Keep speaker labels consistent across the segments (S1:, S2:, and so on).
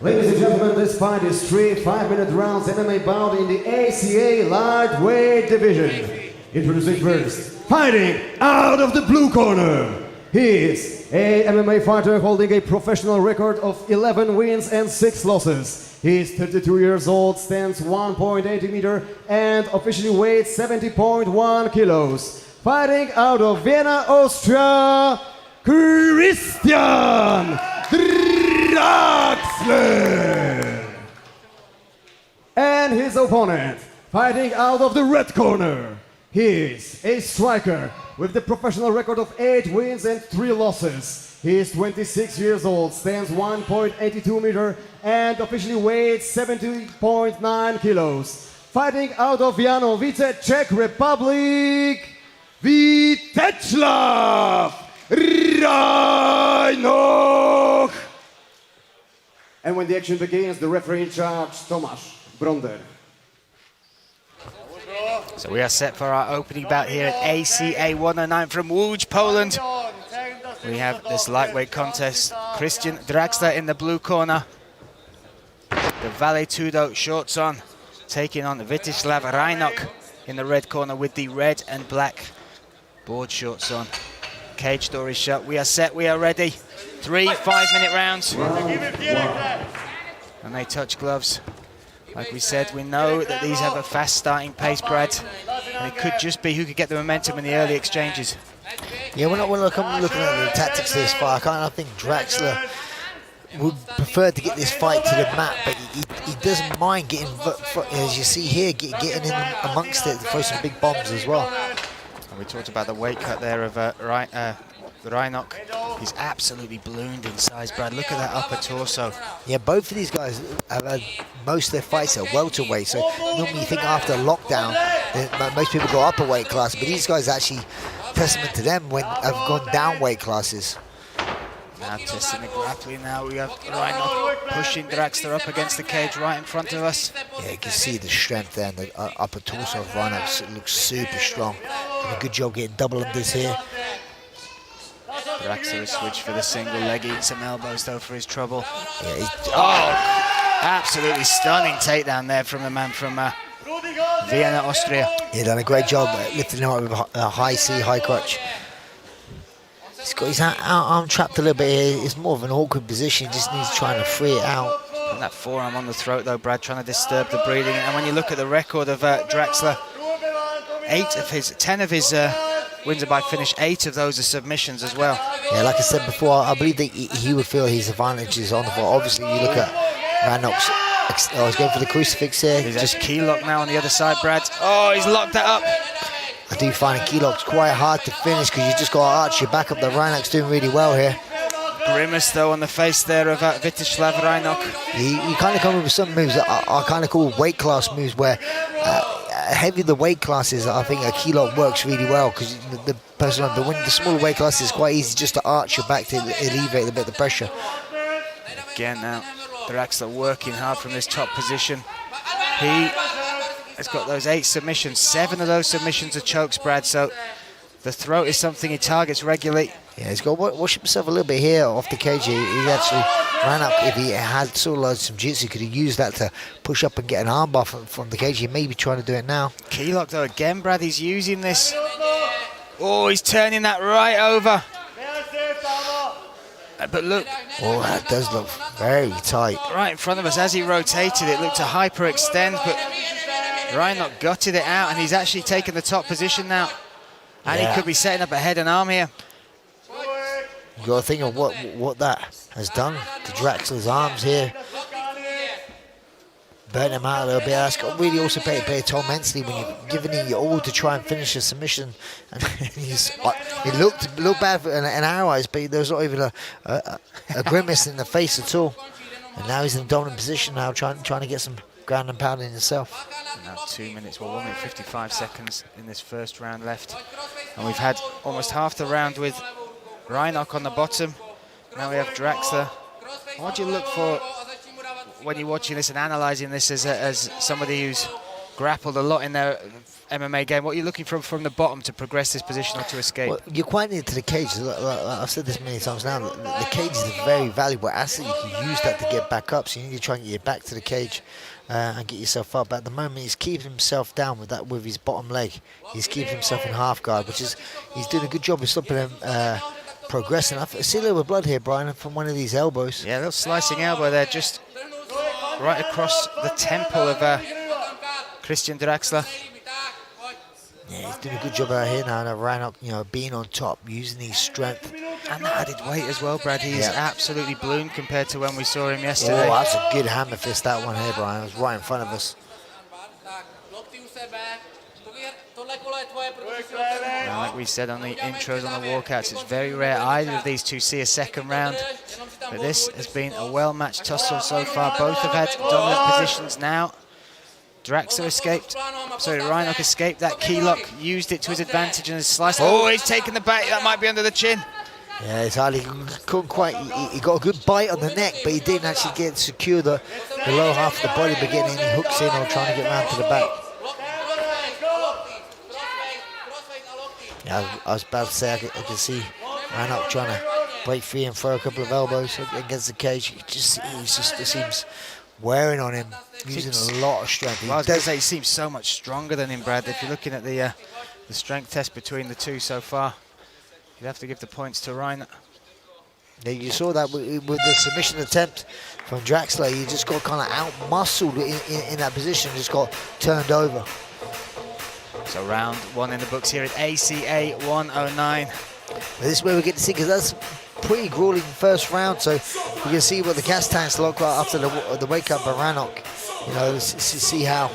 S1: Ladies and gentlemen, this fight is 3 5-minute rounds MMA bout in the ACA lightweight division. Introducing first, fighting out of the blue corner. He is a MMA fighter holding a professional record of 11 wins and 6 losses. He is 32 years old, stands 1.80 meter and officially weighs 70.1 kilos. Fighting out of Vienna, Austria, Christian Draxler. And his opponent, fighting out of the red corner. He is a striker with the professional record of 8 wins and 3 losses. He is 26 years old, stands 1.82 meter and officially weighs 70.9 kilos. Fighting out of Janowice, Czech Republic, Vitezslav Rajnoch. And when the action begins, the referee in charge, Tomasz Bronder.
S2: So we are set for our opening bout here at ACA 109 from Łódź, Poland. We have this lightweight contest. Christian Draxler in the blue corner. The Vale Tudo shorts on, taking on Vitezslav Rajnoch in the red corner with the red and black board shorts on. Cage door is shut. We are set, we are ready. 3 5-minute rounds. And they touch gloves. Like we said, we know that these have a fast starting pace, Brad. And it could just be who could get the momentum in the early exchanges.
S3: Yeah, when I'm looking at the tactics of this fight, I think Draxler would prefer to get this fight to the mat, but he doesn't mind getting, as you see here, getting in amongst it to throw some big bombs as well.
S2: And we talked about the weight cut there of Rajnoch. He's absolutely ballooned in size, Brad. Look at that upper torso.
S3: Yeah, both of these guys have had most of their fights at welterweight. So normally you think after lockdown, most people go upper weight class, but these guys actually, testament to them, have gone down weight classes.
S2: Now testing the grappling now. We have Rajnoch pushing Draxler up against the cage right in front of us.
S3: Yeah, you can see the strength there, and the upper torso of Rajnoch looks super strong. Did a good job getting double unders here.
S2: Draxler has switched for the single leg, eating some elbows though for his trouble.
S3: Yeah,
S2: absolutely stunning takedown there from the man from Vienna, Austria.
S3: Yeah, done a great job lifting him up with a high C, high crotch. He's got his arm trapped a little bit here. It's more of an awkward position. He just needs to try and free it out.
S2: And that forearm on the throat though, Brad, trying to disturb the breathing. And when you look at the record of Draxler, 10 of his wins are by finish, 8 of those are submissions as well.
S3: Yeah, like I said before, I believe that he would feel his advantages on the floor. Obviously, you look at Rajnoch's. Oh, he's going for the crucifix here.
S2: He's just key lock now on the other side, Brad. Oh, he's locked that up.
S3: I do find a key lock's quite hard to finish because you just got to arch your back up. The Rajnoch's doing really well here.
S2: Grimace though on the face there of Vitezslav Rajnoch.
S3: He kind of come with some moves that I kind of call weight class moves, where heavy the weight classes, I think a key lock works really well because the person, but when the smaller weight class is quite easy just to arch your back to alleviate a bit of the pressure.
S2: Again now, Draxler working hard from this top position. He has got those 8 submissions, 7 of those submissions are chokes, Brad, so the throat is something he targets regularly.
S3: Yeah, he's got to wash himself a little bit here off the cage. He actually ran up. If he had sort of some jiu-jitsu, could have used that to push up and get an armbar from the cage. He may be trying to do it now.
S2: Key lock though again, Brad, he's using this. Oh, he's turning that right over. But look.
S3: Oh, that does look very tight.
S2: Right in front of us, as he rotated, it looked to hyperextend, but Rajnoch gutted it out, and he's actually taken the top position now. And he could be setting up a head and arm here.
S3: You got to think of what that has done to Draxler's arms here. Burn him out a little bit. That's got really also play a toll mentally when you're giving it your all to try and finish a submission. And it looked bad in our eyes, but there was not even a grimace in the face at all. And now he's in a dominant position now, trying to get some ground and pounding himself.
S2: Now 2 minutes, well 1 minute 55 seconds in this first round left. And we've had almost half the round with Rajnoch on the bottom. Now we have Draxler. What do you look for when you're watching this and analysing this as somebody who's grappled a lot in their MMA game, what are you looking for from the bottom to progress this position or to escape?
S3: Well, you're quite near to the cage. I've said this many times now. The cage is a very valuable asset. You can use that to get back up. So you need to try and get your back to the cage and get yourself up. But at the moment, he's keeping himself down with his bottom leg. He's keeping himself in half guard, which is he's doing a good job of stopping him progressing. I see a little bit of blood here, Brian, from one of these elbows.
S2: Yeah, a little slicing elbow there, just right across the temple of Christian Draxler.
S3: Yeah, he's doing a good job out here now. And Rajnoch, being on top, using his strength.
S2: And the added weight as well, Brad. He's absolutely ballooned compared to when we saw him yesterday.
S3: Oh, that's a good hammer fist, that one here, Brian. It was right in front of us.
S2: Now, like we said on the intros, on the walkouts, it's very rare either of these two see a second round. But this has been a well-matched tussle so far. Both have had dominant positions now. Draxler escaped. Sorry, Rajnoch escaped that key lock, used it to his advantage and has sliced. Oh, he's taken the back. That might be under the chin.
S3: Yeah, it's hardly couldn't quite. He got a good bite on the neck, but he didn't actually get secure the lower half of the body by getting any hooks in or trying to get around to the back. Yeah, I was about to say I can see Rajnoch trying to break free and throw a couple of elbows against the cage. It seems wearing on him, using a lot of strength.
S2: Well, I was going to say he seems so much stronger than him, Brad. If you're looking at the strength test between the two so far, you'd have to give the points to Rajnoch.
S3: Yeah, you saw that with the submission attempt from Draxler. He just got kind of out-muscled in that position, just got turned over.
S2: So round one in the books here at ACA 109.
S3: This is where we get to see, because that's pretty grueling first round, so we can see what the gas tanks look like after the wake up by Rajnoch. See how.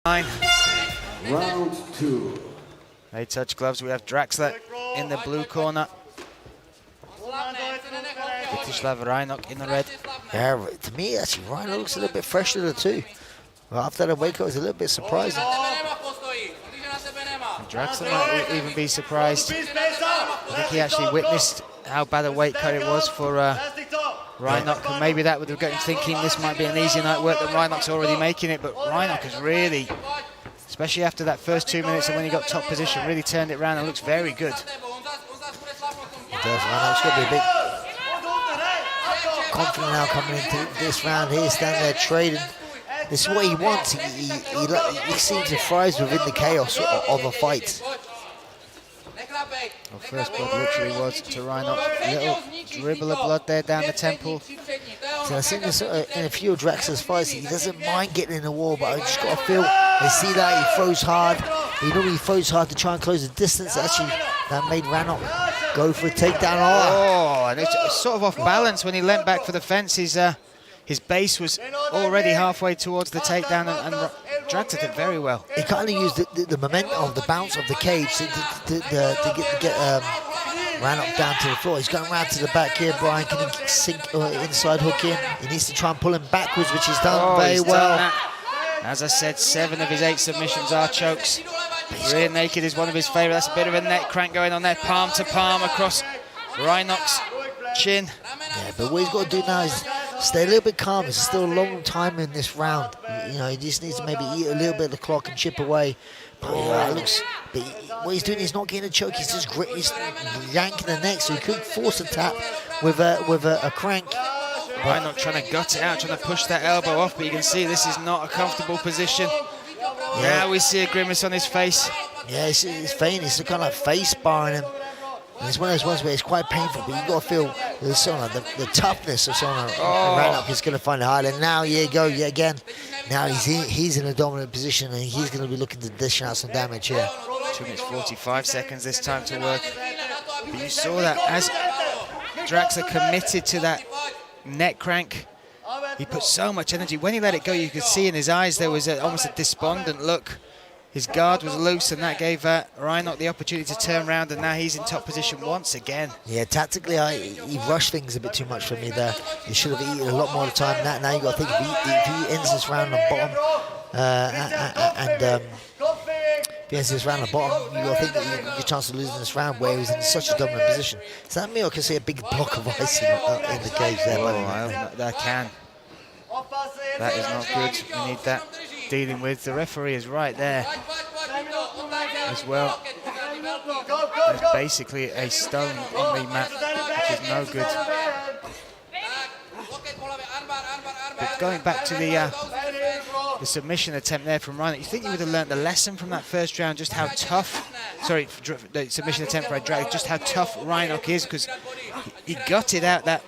S1: Round two.
S2: They touch gloves. We have Draxler in the blue corner. Vitezslav Rajnoch in the red.
S3: Yeah, to me, actually, Rajnoch looks a little bit fresher of the two. Well, after the wake up, it was a little bit surprising.
S2: And Draxler might even be surprised. I think he actually witnessed how bad a weight cut it was for Rajnoch, and maybe that would have got him thinking this might be an easy night work, that Rajnoch's already making it, but Rajnoch has really, especially after that first 2 minutes and when he got top position, really turned it around and looks very good.
S3: He does. Rajnoch's got to be a bit confident now coming into this round here, standing there trading. This is what he wants. He seems to thrive within the chaos of a fight.
S2: Well, first blood literally was to Rajnoch. Little dribble of blood there down the temple.
S3: So I've seen this in a few of Draxler's fights. He doesn't mind getting in the wall, but I just got to feel, they see that he throws hard. He normally throws hard to try and close the distance. Actually, that made Rajnoch go for a takedown.
S2: Oh, and it's sort of off balance when he leant back for the fence. His base was already halfway towards the takedown, and Draxler did very well.
S3: He kind of used the momentum of the bounce of the cage to get Rajnoch down to the floor. He's going round to the back here. Brian, can he sink inside hook in? He needs to try and pull him backwards, which he's done very well.
S2: Done, as I said, 7 of his 8 submissions are chokes. Rear naked is one of his favourite. That's a bit of a neck crank going on there, palm to palm across Rajnoch's chin.
S3: Yeah, but what he's got to do now is stay a little bit calm. It's still a long time in this round. He just needs to maybe eat a little bit of the clock and chip away. But what he's doing is not getting a choke. He's just he's yanking the neck, so he couldn't force a tap with a crank.
S2: Rajnoch trying to gut it out, trying to push that elbow off, but you can see this is not a comfortable position. Yeah. Now we see a grimace on his face.
S3: Yeah, it's faint. He's kind of face barring him. And it's one of those ones where it's quite painful, but you've got to feel the toughness of someone. Rajnoch is going to find it hard. And now, here you go, yet again. Now he's in a dominant position, and he's going to be looking to dish out some damage here.
S2: 2 minutes 45 seconds this time to work. But you saw that as Draxler committed to that neck crank, he put so much energy. When he let it go, you could see in his eyes there was almost a despondent look. His guard was loose, and that gave Rajnoch the opportunity to turn around, and now he's in top position once again.
S3: Yeah, tactically, he rushed things a bit too much for me there. He should have eaten a lot more time. Now you've got to think, if he ends this round on bottom, if he ends this round on bottom, you've got to think that you have a chance of losing this round where he was in such a dominant position. Is that me, or can I see a big block of ice in the cage there?
S2: I can. That is not good. We need that dealing with. The referee is right there as well. There's basically a stone on the mat, which is no good. But going back to the submission attempt there from Rajnoch, you think you would have learned the lesson from that first round, just how tough, the submission attempt for Draxler, just how tough Rajnoch is, because he gutted out that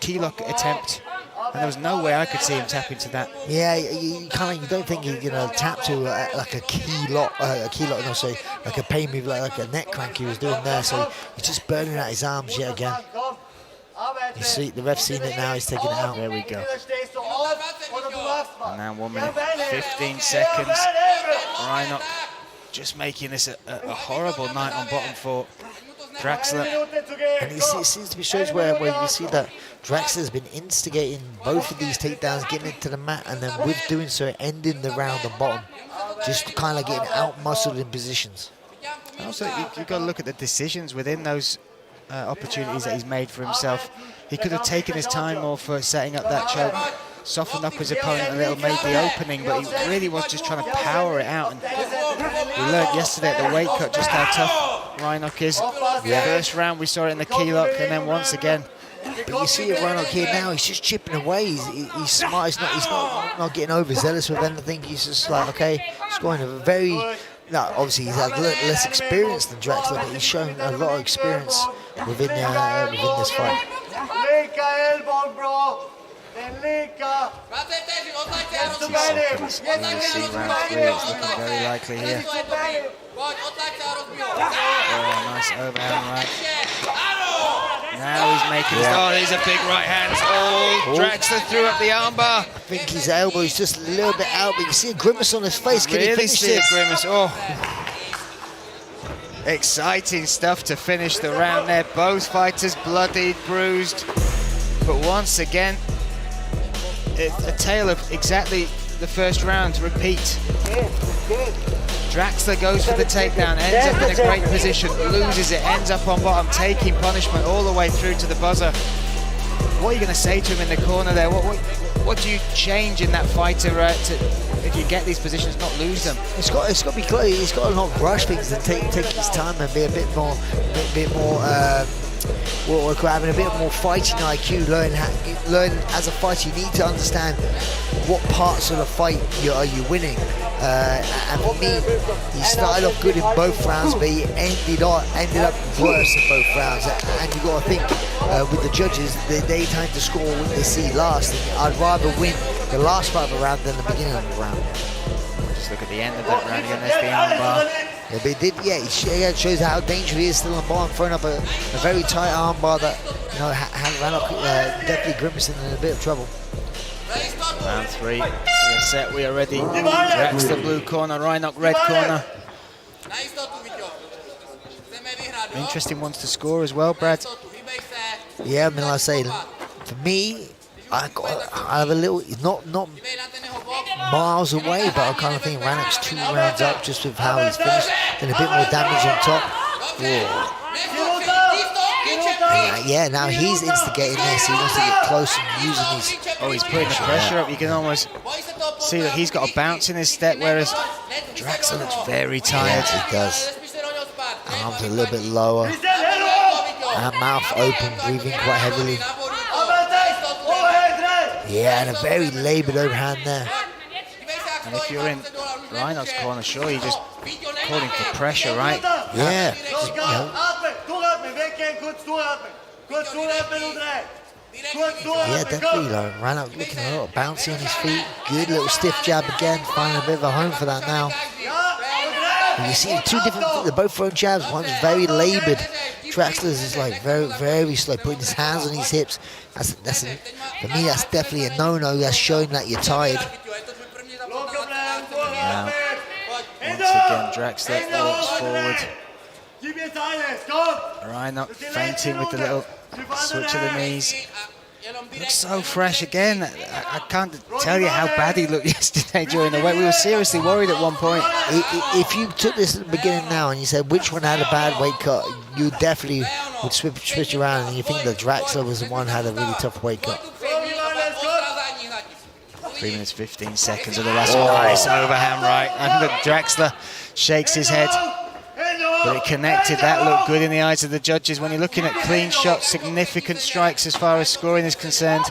S2: key lock attempt. And there was no way I could see him tap into that.
S3: Yeah, you don't think he's gonna tap to like a key lock, no, sorry, like a pain move, like a neck crank he was doing there. So he's just burning out his arms yet again. You see, the ref's seen it now. He's taking it out.
S2: There we go. And now 1 minute 15 seconds. Rajnoch just making this a horrible night on bottom for Draxler.
S3: And it seems to be shows where you see that Draxler's been instigating both of these takedowns, getting into the mat, and then with doing so, ending the round on bottom. Just kind of getting out-muscled in positions.
S2: Also, you've got to look at the decisions within those opportunities that he's made for himself. He could have taken his time more for setting up that choke, softened up his opponent a little, made the opening, but he really was just trying to power it out. And we learned yesterday at the weight cut just how tough Rajnoch is. The first round we saw it in the key lock, and then once again.
S3: But you see it Rajnoch here now, he's just chipping away. He's smart, he's not getting overzealous with anything. He's just like, okay, scoring a very... Now, obviously he's had less experience than Draxler, but he's shown a lot of experience within this fight.
S2: 30 seconds. We'll see round 3. It's looking very likely here. Oh, nice overhand right. Now he's making his... Oh, there's a big right hand. Oh, Draxler threw up the armbar.
S3: I think his elbow is just a little bit out, but you see a grimace on his face. Can he finish
S2: see
S3: this?
S2: A grimace. Oh. Exciting stuff to finish the round there. Both fighters bloodied, bruised. But once again, a tale of exactly the first round. Repeat. Draxler goes for the takedown, ends up in a great position, loses it, ends up on bottom, taking punishment all the way through to the buzzer. What are you going to say to him in the corner there? What do you change in that fighter if you get these positions, not lose them?
S3: It's got to be clear. He's got to not rush things and take his time and be a bit more having a bit more fighting IQ. Learn as a fighter, you need to understand what parts of the fight are you winning. And for me, he started off good in both rounds, but he ended up worse in both rounds. And you've got to think, with the judges, they tend to score what they see last. And I'd rather win the last part of the round than the beginning of the round.
S2: Just look at the end of that round again. There's the armbar.
S3: Yeah, but it shows how dangerous he is still on bottom, throwing up a very tight armbar that Rajnoch definitely grimacing in a bit of trouble.
S2: Round 3, we're set, we are ready. Draxler blue corner, Rajnoch red corner. Interesting ones to score as well, Brad.
S3: Yeah, I mean, like I say, for me, I have a little, not miles away, but I kind of think Rajnoch's 2 rounds up just with how he's finished, and a bit more damage on top. Whoa. Yeah, now he's instigating this. He wants to get close and using these.
S2: Oh, he's putting the pressure up. You can almost see that he's got a bounce in his step, whereas Draxler looks very tired.
S3: Yeah, he does. Arms a little bit lower. Mouth open, breathing quite heavily. Yeah, and a very laboured overhand there.
S2: And if you're in Rajnoch's corner, sure, you're just calling for pressure, right?
S3: Yeah. Yeah, definitely. Like, Rajnoch looking a little bouncy on his feet. Good little stiff jab again. Finding a bit of a home for that now. And you see two different. They're both throwing jabs. One's very laboured. Draxler's is like very, very slow, putting his hands on his hips. For me, that's definitely a no-no. That's showing that you're tired.
S2: Now, once again, Draxler walks forward. Rajnoch fainting with the little switch of the knees. Looks so fresh again. I can't tell you how bad he looked yesterday during the weight. We were seriously worried at one point.
S3: If you took this at the beginning now and you said which one had a bad weight cut, you definitely would switch around and you think that Draxler was the one who had a really tough weight cut.
S2: 3 minutes 15 seconds of the last one. Nice overhand right. And look, Draxler shakes his head. But it connected. That looked good in the eyes of the judges. When you're looking at clean shots, significant strikes as far as scoring is concerned,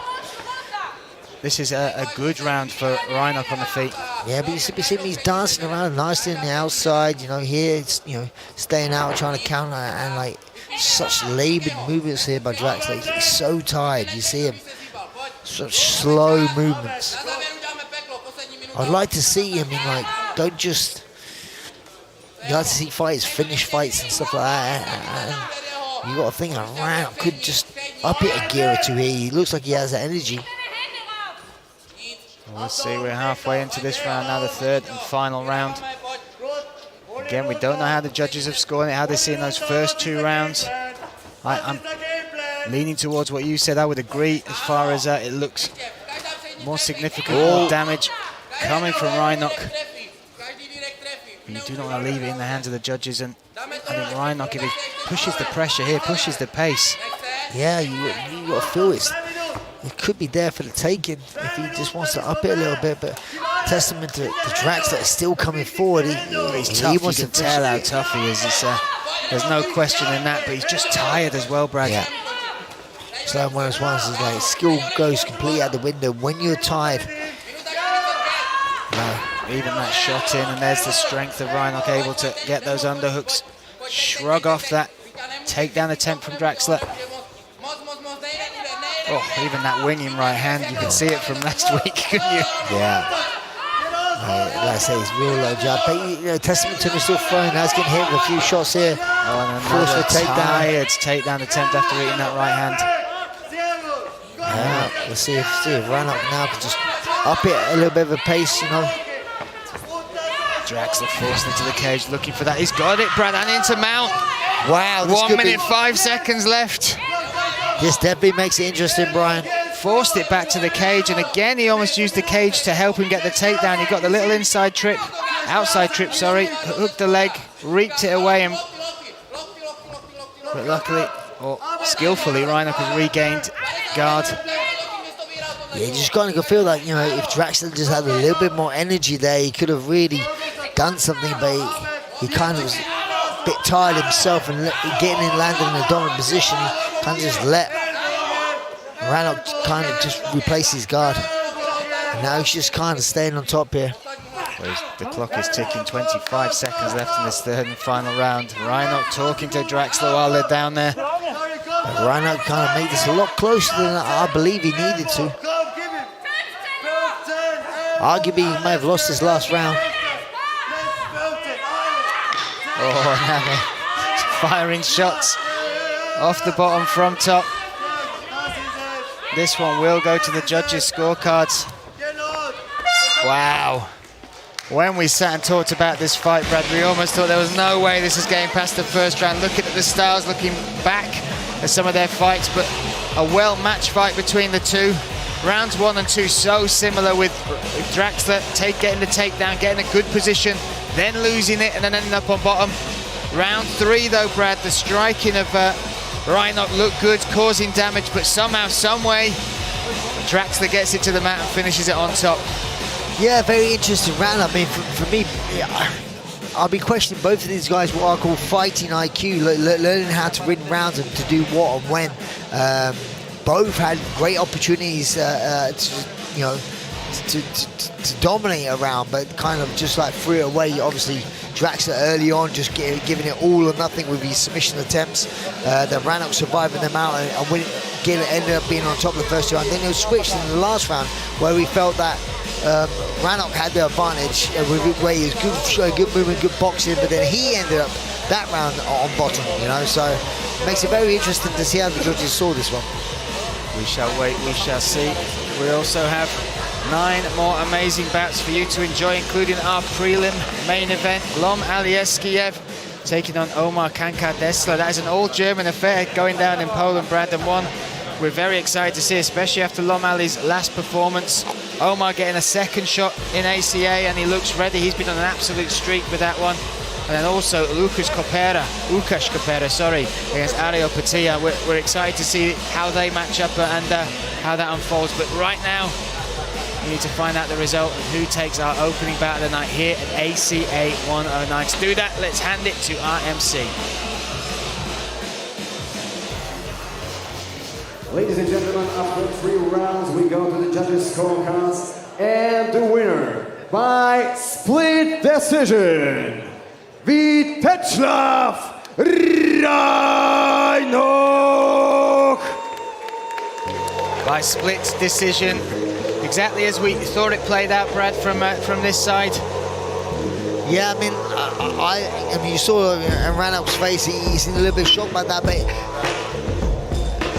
S2: this is a good round for Rajnoch on the feet.
S3: Yeah, but you see he's dancing around nicely on the outside. You know, here it's, you know, staying out, trying to counter, and like such laboured movements here by Draxler. He's so tired. You see him, such slow movements. I'd like to see him in like, don't just. You like to see fighters finish fights and stuff like that. And you got to think Rajnoch could just up it a gear or two here. He looks like he has that energy.
S2: Well, let's see, we're halfway into this round now, the third and final round. Again, we don't know how the judges have scored it, how they're seeing those first 2 rounds. I'm leaning towards what you said. I would agree as far as it looks more significant, more damage coming from Rajnoch. You do not want to leave it in the hands of the judges, and I think Rajnoch, if he pushes the pressure here, pushes the pace.
S3: Yeah, you got to feel it could be there for the taking if he just wants to up it a little bit, but testament to Draxler is still coming forward.
S2: He's tough, you can tell how tough he is. There's no question in that, but he's just tired as well, Brad.
S3: Yeah. It's like one of those ones, is like skill goes completely out the window when you're tired.
S2: Even that shot in, and there's the strength of Rajnoch, able to get those underhooks, shrug off that takedown attempt from Draxler. Oh, even that winging right hand, you can see it from last week, couldn't you?
S3: Yeah. Like I say, he's real low jab, but you know, testament to him, still throwing. Now he's getting hit with a few shots here.
S2: Oh, and another tired takedown attempt after eating that right hand.
S3: Yeah, let's see if Rajnoch now can just up it a little bit of a pace, you know.
S2: Draxler forced into the cage, looking for that. He's got it, Brad, and into mount.
S3: Wow.
S2: 1 minute, 5 seconds left.
S3: This definitely makes it interesting, Brian.
S2: Forced it back to the cage, and again, he almost used the cage to help him get the takedown. He got the little outside trip, hooked the leg, reaped it away, but luckily, or skillfully, Rajnoch has regained guard.
S3: Yeah, you just kind of feel like, you know, if Draxler just had a little bit more energy there, he could have really done something, but he kind of was a bit tired himself and getting in, landing in a dominant position. He kind of just let Rajnoch kind of just replace his guard. And now he's just kind of staying on top here.
S2: Well, the clock is ticking, 25 seconds left in this third and final round. Rajnoch talking to Draxler while they're down there.
S3: But Rajnoch kind of made this a lot closer than I believe he needed to. Arguably, he may have lost his last round.
S2: Oh, now they're firing shots off the bottom from top. This one will go to the judges' scorecards. Wow. When we sat and talked about this fight, Brad, we almost thought there was no way this is getting past the first round. Looking at the stars, looking back at some of their fights, but a well-matched fight between the two. Rounds 1 and 2 so similar, with Draxler getting the takedown, getting a good position, then losing it and then ending up on bottom. Round 3 though, Brad, the striking of Rajnoch looked good, causing damage, but somehow, some way, Draxler gets it to the mat and finishes it on top.
S3: Yeah, very interesting round. I mean, for me, I'll be questioning both of these guys what I call fighting IQ, learning how to win rounds and to do what and when. Both had great opportunities to to dominate a round, but kind of just like threw it away. Obviously, Draxler early on just giving it all or nothing with his submission attempts. Then Rajnoch surviving them out and winning. Gil ended up being on top of the first round. Then he was switched in the last round where we felt that Rajnoch had the advantage where he was good movement, good boxing, but then he ended up that round on bottom, you know, so it makes it very interesting to see how the judges saw this one.
S2: We shall wait, we shall see. We also have 9 more amazing bouts for you to enjoy, including our prelim main event. Lom Alieskiev taking on Omar Kankar-Dessler. That is an all-German affair going down in Poland, Brad, and one we're very excited to see, especially after Lom Ali's last performance. Omar getting a second shot in ACA, and he looks ready. He's been on an absolute streak with that one. And then also Łukasz Kopera, sorry, against Ariel Petilla. We're excited to see how they match up and how that unfolds. But right now, we need to find out the result of who takes our opening bout of the night here at ACA 109. To do that, let's hand it to RMC.
S1: Ladies and gentlemen, after 3 rounds, we go to the judges' scorecards, and the winner by split decision, Vitezslav Rajnoch.
S2: By split decision, exactly as we thought it played out, Brad, from this side.
S3: Yeah, I mean, I mean, you saw in Rajnoch's face, he seemed a little bit shocked by that, but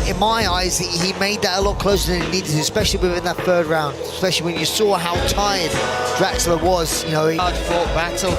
S3: in my eyes, he made that a lot closer than he needed to, especially within that 3rd round, especially when you saw how tired Draxler was, you know.
S2: Hard-fought battle.